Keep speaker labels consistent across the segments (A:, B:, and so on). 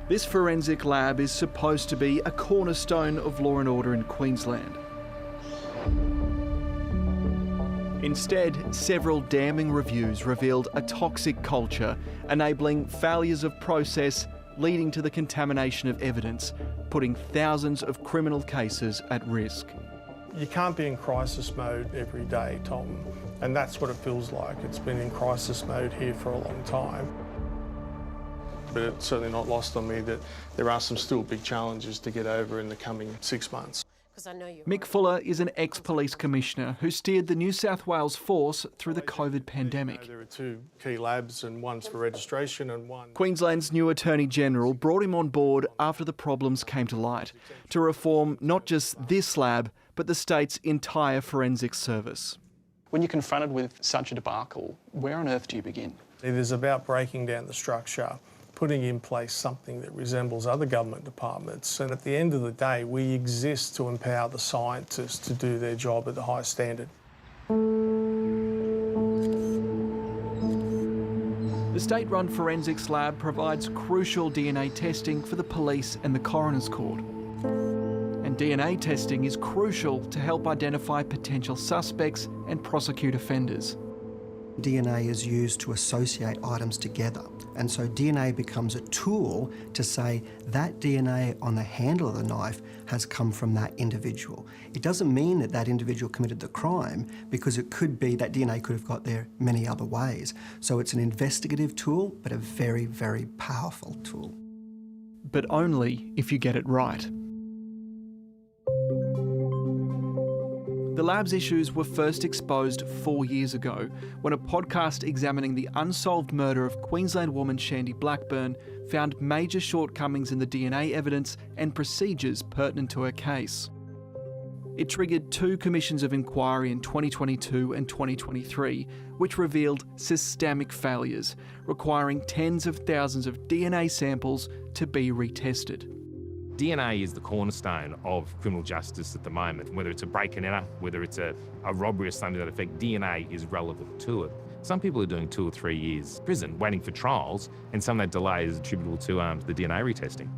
A: This forensic lab is supposed to be a cornerstone of law and order in Queensland. Instead, several damning reviews revealed a toxic culture, enabling failures of process, leading to the contamination of evidence, putting thousands of criminal cases at risk.
B: You can't be in crisis mode every day, Tom, and that's what it feels like. It's been in crisis mode here for a long time. But it's certainly not lost on me that there are some still big challenges to get over in the coming 6 months.
A: Mick Fuller is an ex-police commissioner who steered the New South Wales force through the COVID pandemic.
B: There are two key labs, and one's for registration and one...
A: Queensland's new Attorney-General brought him on board after the problems came to light, to reform not just this lab, but the state's entire forensic service.
C: When you're confronted with such a debacle, where on earth do you begin?
B: It is about breaking down the structure, putting in place something that resembles other government departments. And at the end of the day, we exist to empower the scientists to do their job at the highest standard.
A: The state-run forensics lab provides crucial DNA testing for the police and the coroner's court. And DNA testing is crucial to help identify potential suspects and prosecute offenders.
D: DNA is used to associate items together, and so DNA becomes a tool to say that DNA on the handle of the knife has come from that individual. It doesn't mean that that individual committed the crime, because it could be that DNA could have got there many other ways. So it's an investigative tool, but a very, very powerful tool.
A: But only if you get it right. The lab's issues were first exposed 4 years ago when a podcast examining the unsolved murder of Queensland woman Shandy Blackburn found major shortcomings in the DNA evidence and procedures pertinent to her case. It triggered 2 commissions of inquiry in 2022 and 2023, which revealed systemic failures, requiring tens of thousands of DNA samples to be retested.
E: DNA is the cornerstone of criminal justice at the moment. Whether it's a break and enter, whether it's a robbery or something to that effect, DNA is relevant to it. Some people are doing 2 or 3 years prison waiting for trials, and some of that delay is attributable to the DNA retesting.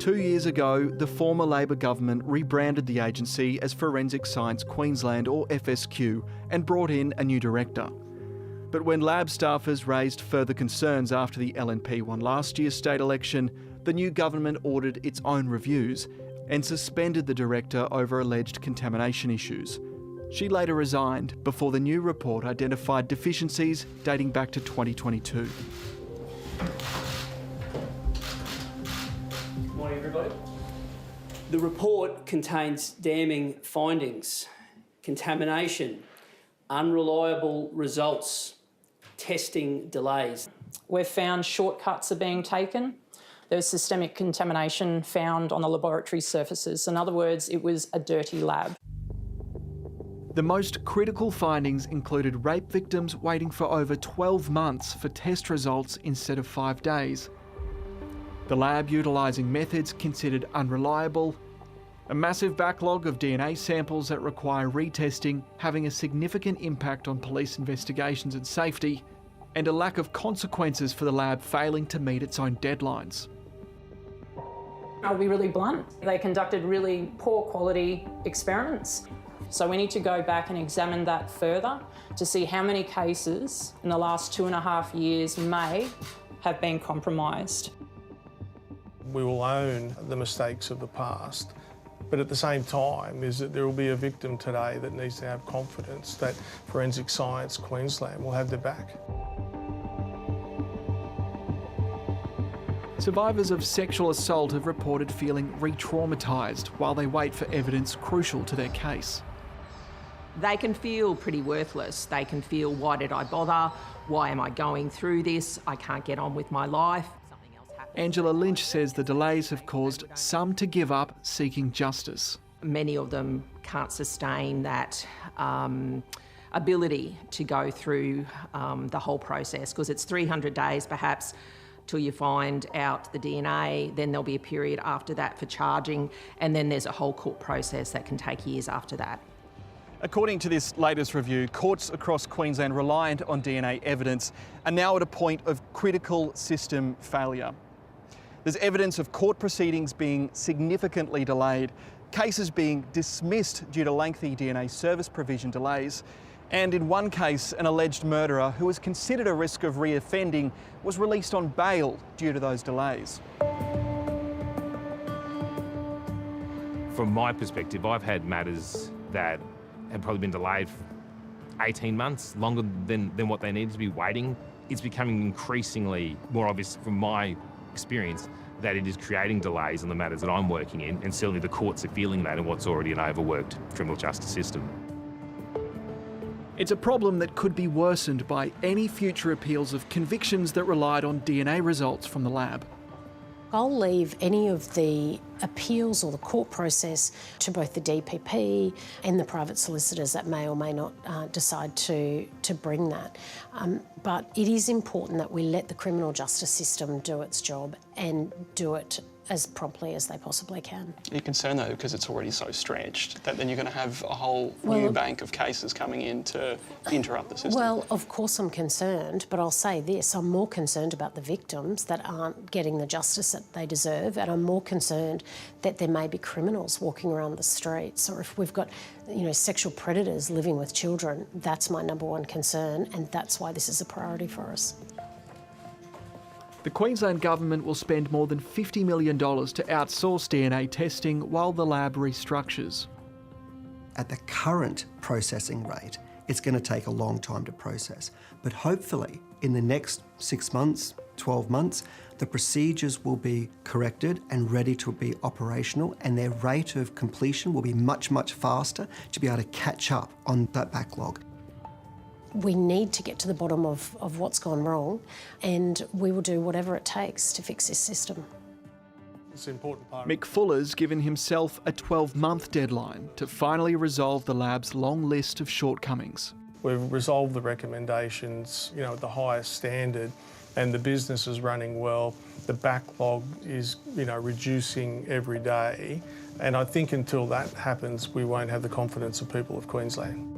A: 2 years ago, the former Labor government rebranded the agency as Forensic Science Queensland, or FSQ, and brought in a new director. But when lab staffers raised further concerns after the LNP won last year's state election, the new government ordered its own reviews and suspended the director over alleged contamination issues. She later resigned before the new report identified deficiencies dating back to 2022.
F: Good morning, everybody. The report contains damning findings: contamination, unreliable results, testing delays.
G: We've found shortcuts are being taken. There was systemic contamination found on the laboratory surfaces. In other words, it was a dirty lab.
A: The most critical findings included rape victims waiting for over 12 months for test results instead of 5 days. The lab utilising methods considered unreliable, a massive backlog of DNA samples that require retesting having a significant impact on police investigations and safety, and a lack of consequences for the lab failing to meet its own deadlines.
G: I'll be really blunt. They conducted really poor quality experiments. So we need to go back and examine that further to see how many cases in the last 2.5 years may have been compromised.
B: We will own the mistakes of the past, but at the same time is that there will be a victim today that needs to have confidence that Forensic Science Queensland will have their back.
A: Survivors of sexual assault have reported feeling re-traumatised while they wait for evidence crucial to their case.
H: They can feel pretty worthless. They can feel, why did I bother? Why am I going through this? I can't get on with my life.
A: Angela Lynch says the delays have caused some to give up seeking justice.
H: Many of them can't sustain that ability to go through the whole process, because it's 300 days perhaps till you find out the DNA, then there'll be a period after that for charging, and then there's a whole court process that can take years after that.
A: According to this latest review, courts across Queensland reliant on DNA evidence are now at a point of critical system failure. There's evidence of court proceedings being significantly delayed, cases being dismissed due to lengthy DNA service provision delays, and in one case, an alleged murderer who was considered a risk of reoffending was released on bail due to those delays.
E: From my perspective, I've had matters that have probably been delayed for 18 months, longer than what they needed to be waiting. It's becoming increasingly more obvious from my experience that it is creating delays in the matters that I'm working in, and certainly the courts are feeling that in what's already an overworked criminal justice system.
A: It's a problem that could be worsened by any future appeals of convictions that relied on DNA results from the lab.
I: I'll leave any of the appeals or the court process to both the DPP and the private solicitors that may or may not decide to bring that. But it is important that we let the criminal justice system do its job and do it as promptly as they possibly can.
C: Are you concerned though, because it's already so stretched, that then you're going to have a whole new bank of cases coming in to interrupt the system?
I: Well, of course I'm concerned, but I'll say this, I'm more concerned about the victims that aren't getting the justice that they deserve, and I'm more concerned that there may be criminals walking around the streets, or if we've got, sexual predators living with children. That's my number one concern, and that's why this is a priority for us.
A: The Queensland Government will spend more than $50 million to outsource DNA testing while the lab restructures.
D: At the current processing rate, it's going to take a long time to process. But hopefully, in the next 6 months, 12 months, the procedures will be corrected and ready to be operational, and their rate of completion will be much, much faster to be able to catch up on that backlog.
I: We need to get to the bottom of what's gone wrong, and we will do whatever it takes to fix this system.
B: It's an important part.
A: Mick Fuller's given himself a 12-month deadline to finally resolve the lab's long list of shortcomings.
B: We've resolved the recommendations, at the highest standard, and the business is running well. The backlog is, reducing every day, and I think until that happens, we won't have the confidence of people of Queensland.